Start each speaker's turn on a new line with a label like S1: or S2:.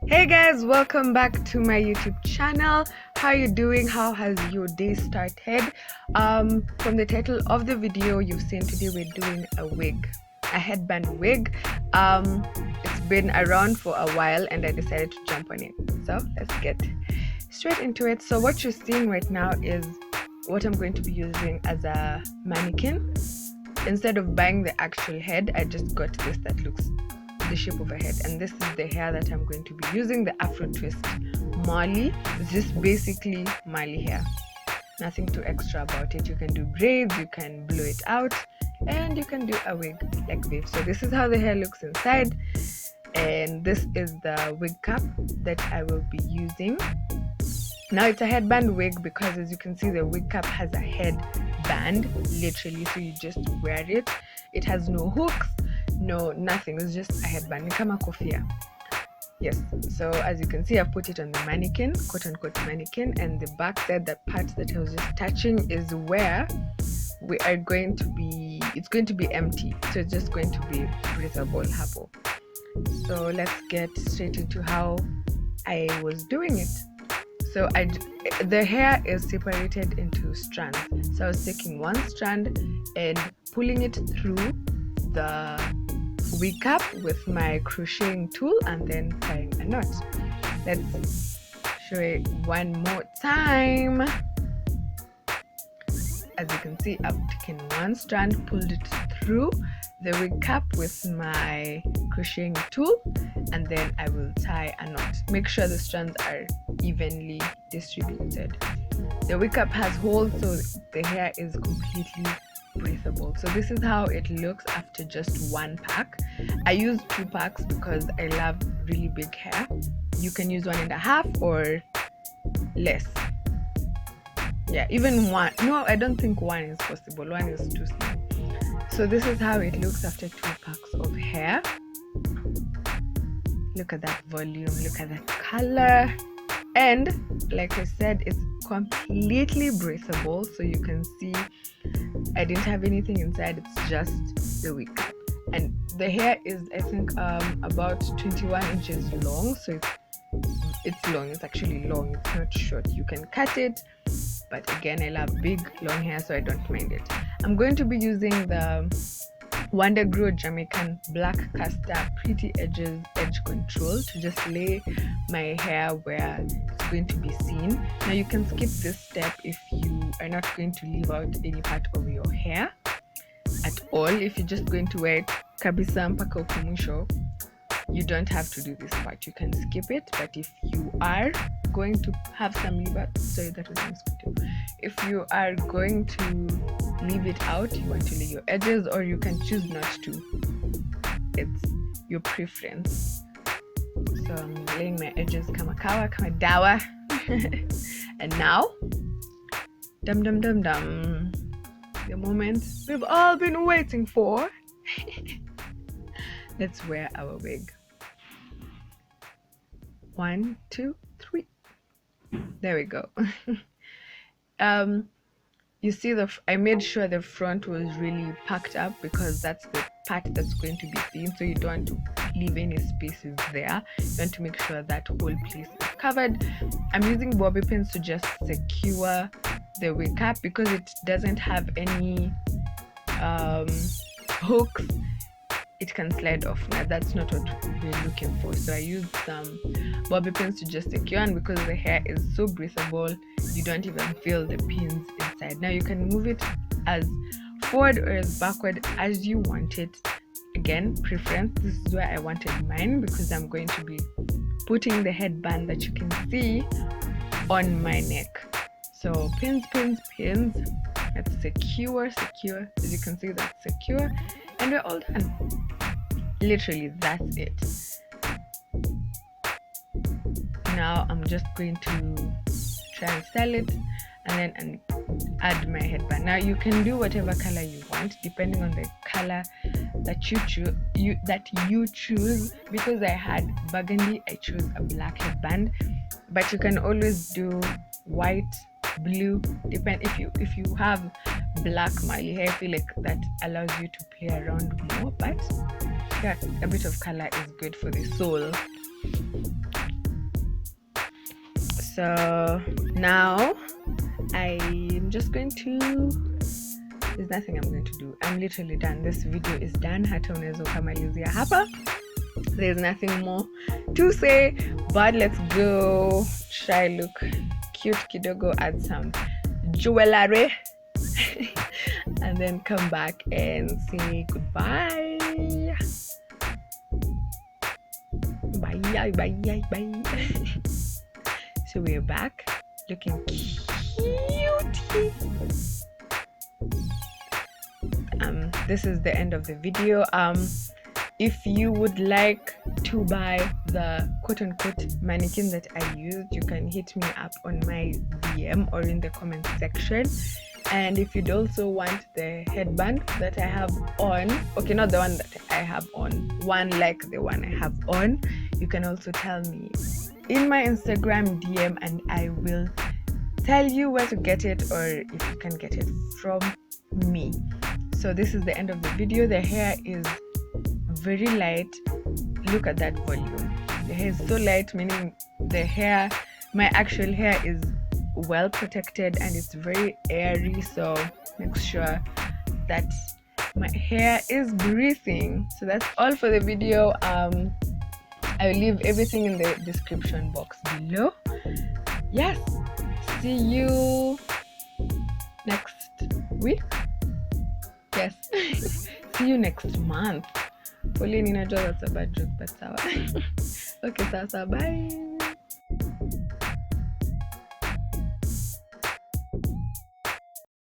S1: Hey guys, welcome back to my YouTube channel. How are you doing? How has your day started? From the title of the video, you've seen today we're doing a headband wig. It's been around for a while and I decided to jump on it. So let's get straight into it. So what you're seeing right now is what I'm going to be using as a mannequin. Instead of buying the actual head, I just got this that looks the shape of a head, and this is the hair that I'm going to be using, the Afro twist Marley. It's just basically Marley hair, nothing too extra about it. You can do braids, you can blow it out, and you can do a wig like this. So this is how the hair looks inside, and this is the wig cap that I will be using. Now it's a headband wig because, as you can see, the wig cap has a headband literally, so you just wear it. It has no hooks, no nothing. It's just a headband, ni kama kofia. Yes, so as you can see, I've put it on the mannequin, quote unquote mannequin, and the back side, that part that I was just touching, is where we are going to be, it's going to be empty, so it's just going to be breathable hapo. So let's get straight into how I was doing it. So the hair is separated into strands, so I was taking one strand and pulling it through the wig cap with my crocheting tool and then tying a knot. Let's show it one more time. As you can see, I've taken one strand, pulled it through the wig cap with my crocheting tool, and then I will tie a knot. Make sure the strands are evenly distributed. The wig cap has holes, so the hair is completely breathable. So this is how it looks after just one pack. I use 2 packs because I love really big hair. You can use 1.5 or less. Yeah, even 1. No, I don't think 1 is possible. 1 is too small. So this is how it looks after 2 packs of hair. Look at that volume, look at that color. And like I said, it's completely breathable, so you can see I didn't have anything inside. It's just the wig cap, and the hair is, I think, about 21 inches long. So it's long. It's actually long, it's not short. You can cut it, but again, I love big long hair, so I don't mind it. I'm going to be using the Wonder Grow Jamaican Black Castor Pretty Edges Edge Control to just lay my hair where it's going to be seen. Now you can skip this step if you are not going to leave out any part of your hair at all. If you're just going to wear it kabisa mpaka ukumusho, you don't have to do this part. You can skip it. But if you are going to have some leave out, sorry, that was a mosquito. If you are going to leave it out, you want to lay your edges, or you can choose not to. It's your preference. So I'm laying my edges kama kawa, kama dawa. And now, dum dum dum dum, the moment we've all been waiting for. Let's wear our wig. 1, 2, 3. There we go. You see, I made sure the front was really packed up because that's the part that's going to be seen, so you don't want to leave any spaces there. You want to make sure that whole place is covered. I'm using bobby pins to just secure the wig cap because it doesn't have any hooks. It can slide off. Now that's not what we're looking for, so I used some bobby pins to just secure, and because the hair is so breathable, you don't even feel the pins inside. Now you can move it as forward or as backward as you want it. Again, preference. This is where I wanted mine because I'm going to be putting the headband that you can see on my neck. So pins, pins, pins. That's secure. As you can see, that's secure, and we're all done. Literally, that's it. Now I'm just going to try and style it and add my headband. Now you can do whatever color you want depending on the color that you choose. Because I had burgundy, I chose a black headband, but you can always do white, blue, depend. If you have black Marley hair, I feel like that allows you to play around more, but yeah, a bit of color is good for the soul. So now I'm just going to, there's nothing I'm going to do. I'm literally done. This video is done. Hata unezo kamalizia hapa. There's nothing more to say, but let's go try look cute kidogo, add some jewelry and then come back and say goodbye. Bye bye. So we're back looking cute. This is the end of the video. If you would like to buy the quote-unquote mannequin that I used, you can hit me up on my DM or in the comment section. And if you'd also want the headband that I have on, okay, not the one that I have on, one like the one I have on, you can also tell me in my Instagram DM and I will tell you where to get it or if you can get it from me. So this is the end of the video. The hair is very light. Look at that volume. The hair is so light, meaning the hair, my actual hair is well protected and it's very airy, so make sure that my hair is breathing. So that's all for the video. I will leave everything in the description box below. Yes, see you next week. Yes. See you next month. Pauline, that's a bad joke, but sawa. Okay, bye.